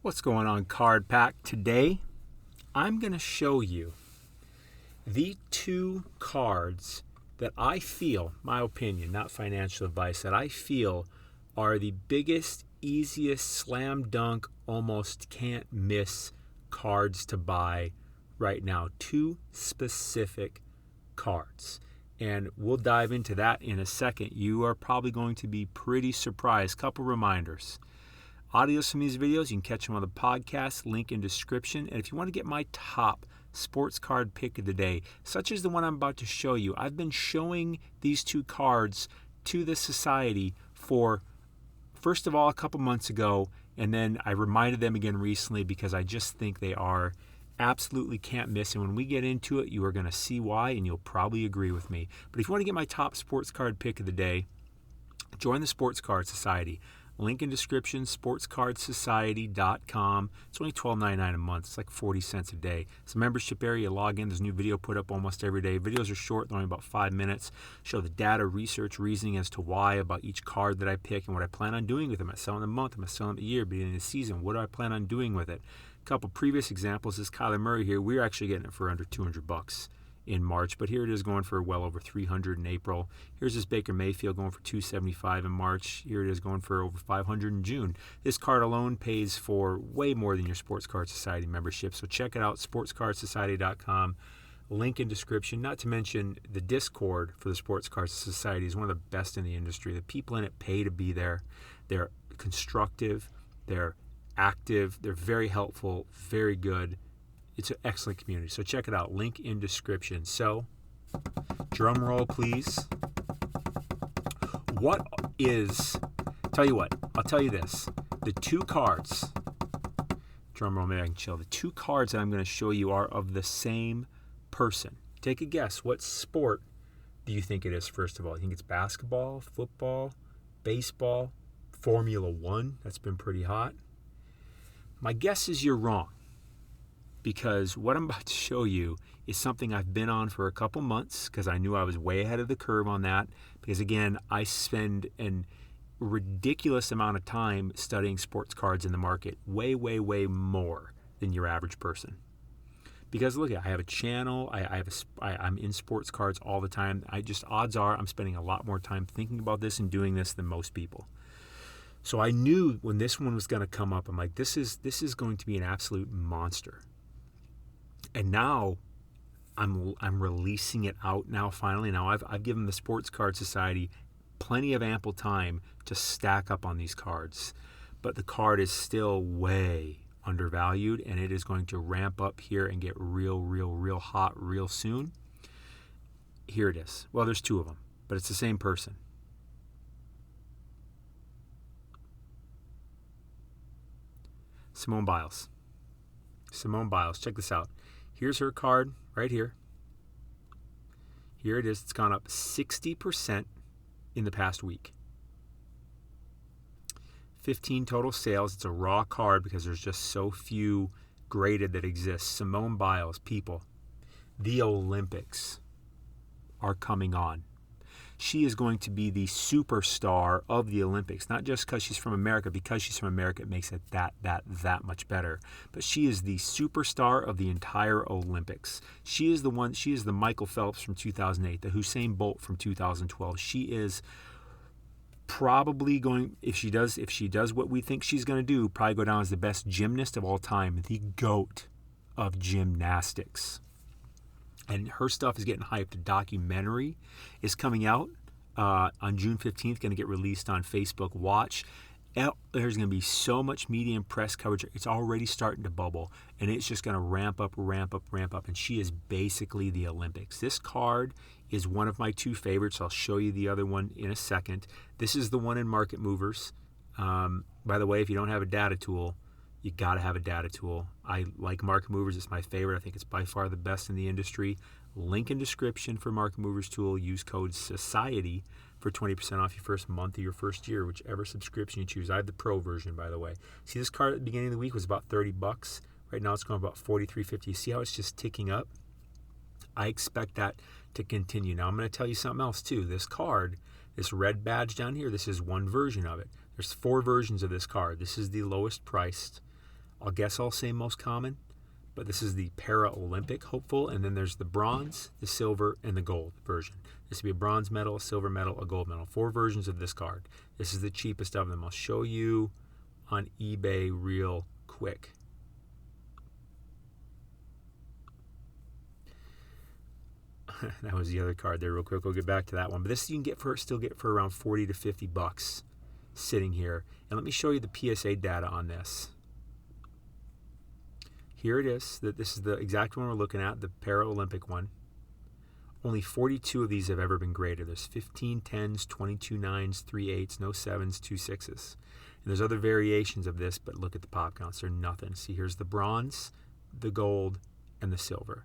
What's going on, Card Pack? Today, I'm going to show you the two cards that I feel, my opinion, not financial advice, that I feel are the biggest, easiest, slam dunk, almost can't miss cards to buy right now. Two specific cards. And we'll dive into that in a second. You are probably going to be pretty surprised. Couple reminders. Audios from these videos, you can catch them on the podcast, link in description. And if you want to get my top sports card pick of the day, such as the one I'm about to show you, I've been showing these two cards to the society for, first of all, a couple months ago, and then I reminded them again recently because I just think they are absolutely can't miss. And when we get into it, you are going to see why, and you'll probably agree with me. But if you want to get my top sports card pick of the day, join the Sports Card Society. Link in description, SportsCardSociety.com. It's only $12.99 a month. It's like 40 cents a day. It's a membership area. You log in. There's a new video put up almost every day. Videos are short. They're only about 5 minutes. Show the data, research, reasoning as to why about each card that I pick and what I plan on doing with them. Am I selling them a month? Am I selling them a year? Beginning of the season? What do I plan on doing with it? A couple previous examples is Kyler Murray here. We're actually getting it for under $200 in March, but here it is going for well over $300 in April. Here's this Baker Mayfield going for $275 in March. Here it is going for over $500 in June. This card alone pays for way more than your Sports Card Society membership, so check it out, SportsCardSociety.com. Link in description. Not to mention the Discord for the Sports Card Society is one of the best in the industry. The people in it pay to be there. They're constructive, they're active, they're very helpful, very good. It's an excellent community, so check it out. Link in description. So, drum roll, please. Tell you what, I'll tell you this. The two cards, drum roll, maybe I can chill. The two cards that I'm going to show you are of the same person. Take a guess. What sport do you think it is, first of all? You think it's basketball, football, baseball, Formula One? That's been pretty hot. My guess is you're wrong, because what I'm about to show you is something I've been on for a couple months because I knew I was way ahead of the curve on that. Because again, I spend a ridiculous amount of time studying sports cards in the market, way, way, way more than your average person. Because look, I have a channel, I'm in sports cards all the time. Odds are I'm spending a lot more time thinking about this and doing this than most people. So I knew when this one was going to come up, I'm like, this is going to be an absolute monster. And now I'm releasing it out now finally. Now I've given the Sports Card Society plenty of ample time to stack up on these cards. But the card is still way undervalued, and it is going to ramp up here and get real, real, real hot real soon. Here it is. Well, there's two of them, but it's the same person. Simone Biles. Check this out. Here's her card right here. Here it is. It's gone up 60% in the past week. 15 total sales. It's a raw card because there's just so few graded that exist. Simone Biles, people, the Olympics are coming on. She is going to be the superstar of the Olympics, not just because she's from America. Because she's from America, it makes it that much better. But she is the superstar of the entire Olympics. She is the Michael Phelps from 2008, the Usain Bolt from 2012. She is probably going, if she does what we think she's going to do, probably go down as the best gymnast of all time, the GOAT of gymnastics. And her stuff is getting hyped. A documentary is coming out on June 15th, going to get released on Facebook Watch. There's going to be so much media and press coverage. It's already starting to bubble, and it's just going to ramp up. And she is basically the Olympics. This card is one of my two favorites. I'll show you the other one in a second. This is the one in Market Movers. By the way, if you don't have a data tool, you got to have a data tool. I like Market Movers. It's my favorite. I think it's by far the best in the industry. Link in description for Market Movers tool. Use code SOCIETY for 20% off your first month of your first year, whichever subscription you choose. I have the pro version, by the way. See, this card at the beginning of the week was about $30. Right now it's going about $43.50. You see how it's just ticking up? I expect that to continue. Now I'm going to tell you something else too. This card, this red badge down here, this is one version of it. There's 4 versions of this card. This is the lowest priced. I'll guess I'll say most common, but this is the Paralympic hopeful, and then there's the bronze, the silver, and the gold version. This would be a bronze medal, a silver medal, a gold medal. 4 versions of this card. This is the cheapest of them. I'll show you on eBay real quick. That was the other card there real quick. We'll get back to that one. But this you can still get for around 40 to 50 bucks sitting here. And let me show you the PSA data on this. Here it is. This is the exact one we're looking at, the Paralympic one. Only 42 of these have ever been graded. There's 15 10s, 22 9s, 3 8s, no 7s, 2 6s. And there's other variations of this, but look at the pop counts. They're nothing. See, here's the bronze, the gold, and the silver.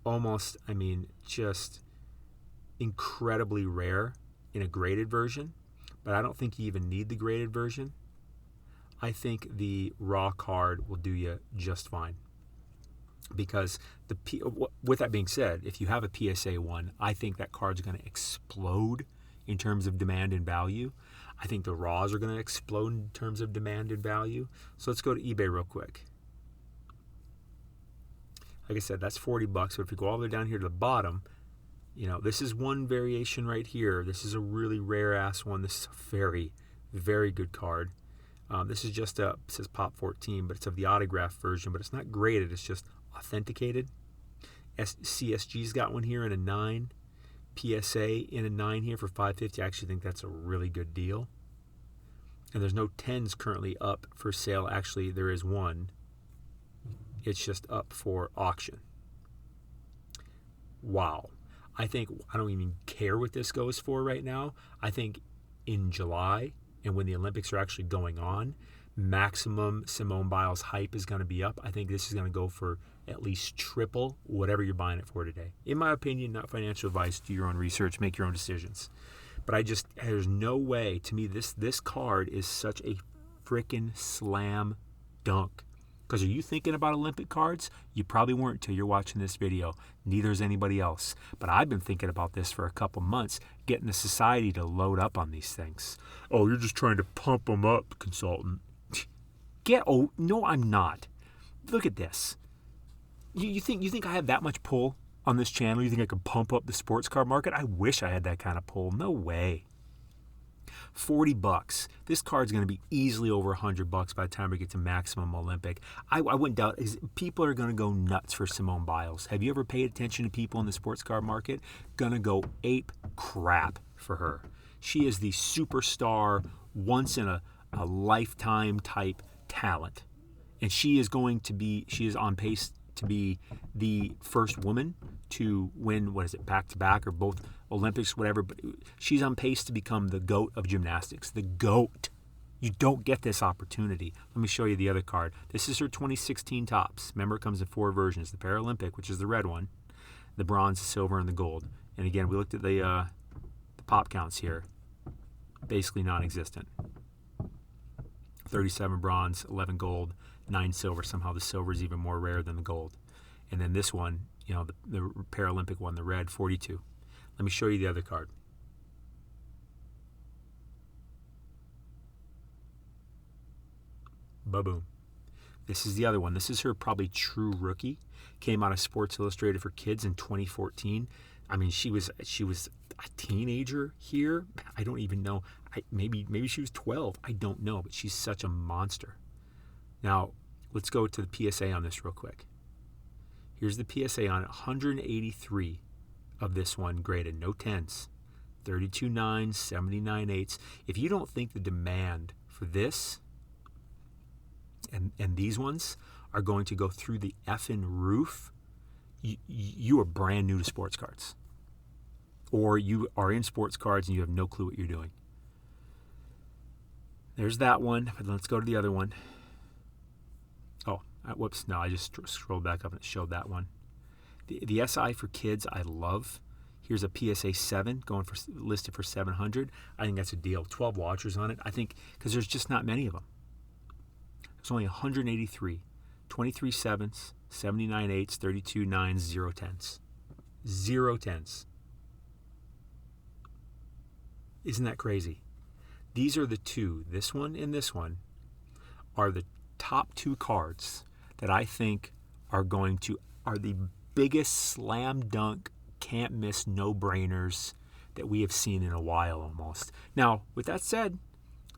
Almost, just incredibly rare in a graded version, but I don't think you even need the graded version. I think the raw card will do you just fine. Because with that being said, if you have a PSA 1, I think that card's going to explode in terms of demand and value. I think the raws are going to explode in terms of demand and value. So let's go to eBay real quick. Like I said, that's 40 bucks. But if you go all the way down here to the bottom, this is one variation right here. This is a really rare ass one. This is a very, very good card. This is just it says Pop 14, but it's of the autograph version, but it's not graded. It's just authenticated. CSG's got one here in a 9. PSA in a 9 here for $5.50. I actually think that's a really good deal. And there's no 10s currently up for sale. Actually, there is one. It's just up for auction. Wow. I don't even care what this goes for right now. I think in July, and when the Olympics are actually going on, maximum Simone Biles hype is going to be up. I think this is going to go for at least triple whatever you're buying it for today. In my opinion, not financial advice. Do your own research, make your own decisions. But there's no way, to me, this card is such a freaking slam dunk. Because are you thinking about Olympic cards? You probably weren't until you're watching this video. Neither is anybody else. But I've been thinking about this for a couple months, getting the society to load up on these things. Oh, you're just trying to pump them up, consultant. No, I'm not. Look at this. You think I have that much pull on this channel? You think I could pump up the sports card market? I wish I had that kind of pull. No way. 40 bucks. This card's going to be easily over 100 bucks by the time we get to maximum Olympic. I wouldn't doubt people are going to go nuts for Simone Biles. Have you ever paid attention to people in the sports card market? Gonna go ape crap for her. She is the superstar, once in a lifetime type talent. And she is on pace to be the first woman to win, back-to-back or both Olympics, whatever, but she's on pace to become the GOAT of gymnastics. The GOAT. You don't get this opportunity. Let me show you the other card. This is her 2016 tops. Remember, it comes in 4 versions. The Paralympic, which is the red one, the bronze, the silver, and the gold. And again, we looked at the pop counts here. Basically non-existent. 37 bronze, 11 gold, 9 silver. Somehow the silver is even more rare than the gold. And then this one, the Paralympic one, the red, 42. Let me show you the other card. Ba-boom. This is the other one. This is her probably true rookie. Came out of Sports Illustrated for Kids in 2014. She was a teenager here. I don't even know. Maybe she was 12. I don't know, but she's such a monster. Now, let's go to the PSA on this real quick. Here's the PSA on it. 183 of this one graded. No 10s. 32 9s, 79 8s. If you don't think the demand for this and these ones are going to go through the effing roof, you are brand new to sports cards. Or you are in sports cards and you have no clue what you're doing. There's that one. But let's go to the other one. Oh, whoops. No, I just scrolled back up and it showed that one. The SI for Kids, I love. Here's a PSA 7 listed for $700. I think that's a deal. 12 watchers on it. I think because there's just not many of them. There's only 183. 23 7s, 79 8s, 32 9s, 0 10s. 0 10s. Isn't that crazy? These are the two. This one and this one are the top 2 cards that I think are the biggest slam dunk, can't miss, no-brainers that we have seen in a while almost. Now, with that said,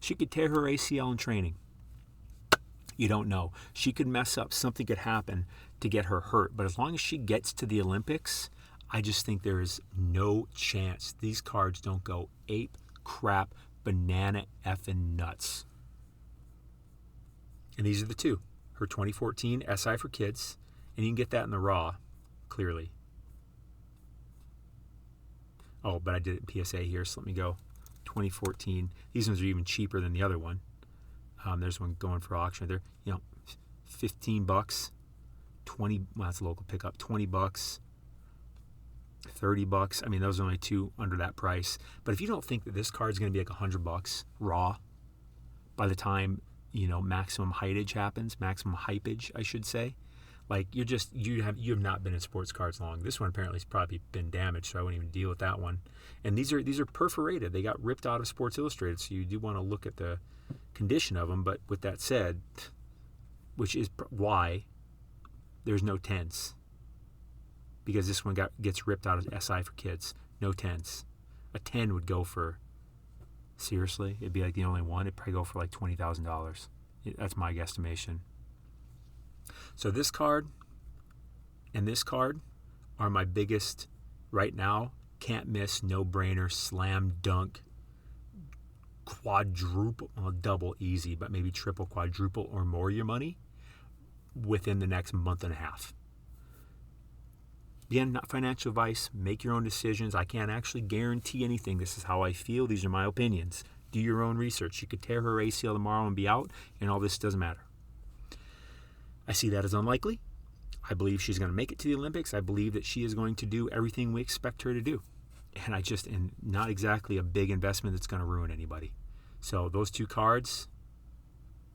she could tear her ACL in training. You don't know. She could mess up. Something could happen to get her hurt. But as long as she gets to the Olympics, I just think there is no chance these cards don't go ape, crap, banana effing nuts. And these are the 2. Her 2014 SI for kids, and you can get that in the raw, clearly. Oh, but I did it in PSA here, so let me go. 2014. These ones are even cheaper than the other one. There's one going for auction. They're, $15, 20. Well, that's a local pickup. $20, $30. I mean, those are only 2 under that price. But if you don't think that this card is going to be like $100 raw by the time maximum heightage happens, maximum hypage, I should say. Like you have not been in sports cards long. This one apparently has probably been damaged, so I wouldn't even deal with that one. And these are perforated. They got ripped out of Sports Illustrated, so you do want to look at the condition of them. But with that said, which is why there's no 10s, because this one gets ripped out of SI for kids. No 10s. A 10 would go for, seriously, it'd be like the only one. It'd probably go for like $20,000. That's my guesstimation. So this card and this card are my biggest right now. Can't miss, no-brainer, slam dunk, quadruple, well, double easy, but maybe triple, quadruple, or more your money within the next month and a half. Again, not financial advice. Make your own decisions. I can't actually guarantee anything. This is how I feel. These are my opinions. Do your own research. She could tear her ACL tomorrow and be out, and all this doesn't matter. I see that as unlikely. I believe she's going to make it to the Olympics. I believe that she is going to do everything we expect her to do. And not exactly a big investment that's going to ruin anybody. So those 2 cards,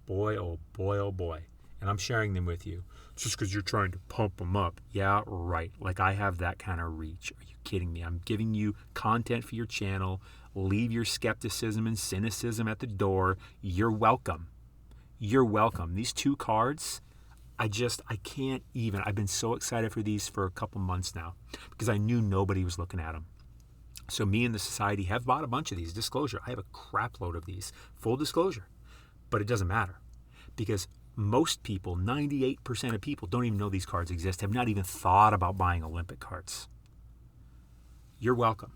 boy, oh boy, oh boy. And I'm sharing them with you just because you're trying to pump them up. Yeah, right. Like I have that kind of reach. Are you kidding me? I'm giving you content for your channel. Leave your skepticism and cynicism at the door. You're welcome. You're welcome. These 2 cards, I can't even. I've been so excited for these for a couple months now because I knew nobody was looking at them. So me and the society have bought a bunch of these. Disclosure, I have a crap load of these. Full disclosure. But it doesn't matter because most people, 98% of people, don't even know these cards exist, have not even thought about buying Olympic cards. You're welcome.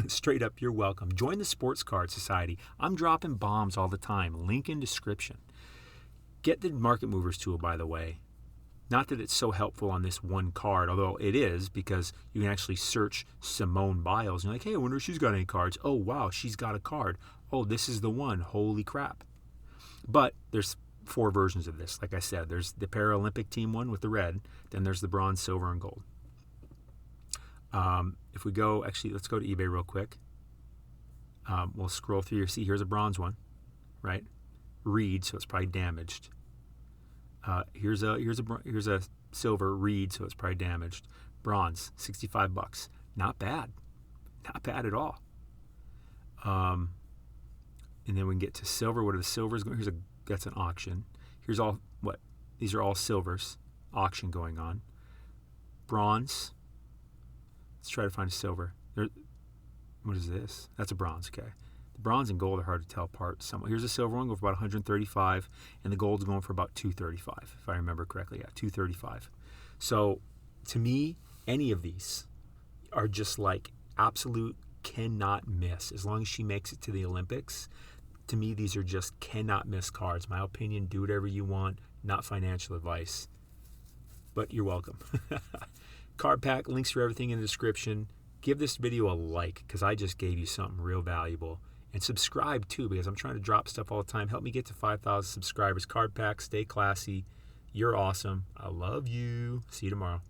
Straight up, you're welcome. Join the Sports Card Society. I'm dropping bombs all the time. Link in description. Get the Market Movers tool, by the way. Not that it's so helpful on this one card, although it is, because you can actually search Simone Biles. And you're like, hey, I wonder if she's got any cards. Oh, wow, she's got a card. Oh, this is the one. Holy crap. But there's 4 versions of this. Like I said, there's the Paralympic team one with the red. Then there's the bronze, silver, and gold. If we go, actually, let's go to eBay real quick. We'll scroll through here. See, here's a bronze one, right? Reed, so it's probably damaged. Here's a silver reed, so it's probably damaged. Bronze, $65. Not bad. Not bad at all. And then we can get to silver. What are the silvers going? That's an auction. Here's all what? These are all silvers. Auction going on. Bronze. Let's try to find a silver. What is this? That's a bronze. Okay. The bronze and gold are hard to tell apart. Here's a silver one going for about $135, and the gold's going for about $235, if I remember correctly. Yeah, $235. So, to me, any of these are just like absolute cannot miss. As long as she makes it to the Olympics, to me, these are just cannot miss cards. My opinion, do whatever you want, not financial advice. But you're welcome. Card pack, links for everything in the description. Give this video a like because I just gave you something real valuable. And subscribe too because I'm trying to drop stuff all the time. Help me get to 5,000 subscribers. Card pack, stay classy. You're awesome. I love you. See you tomorrow.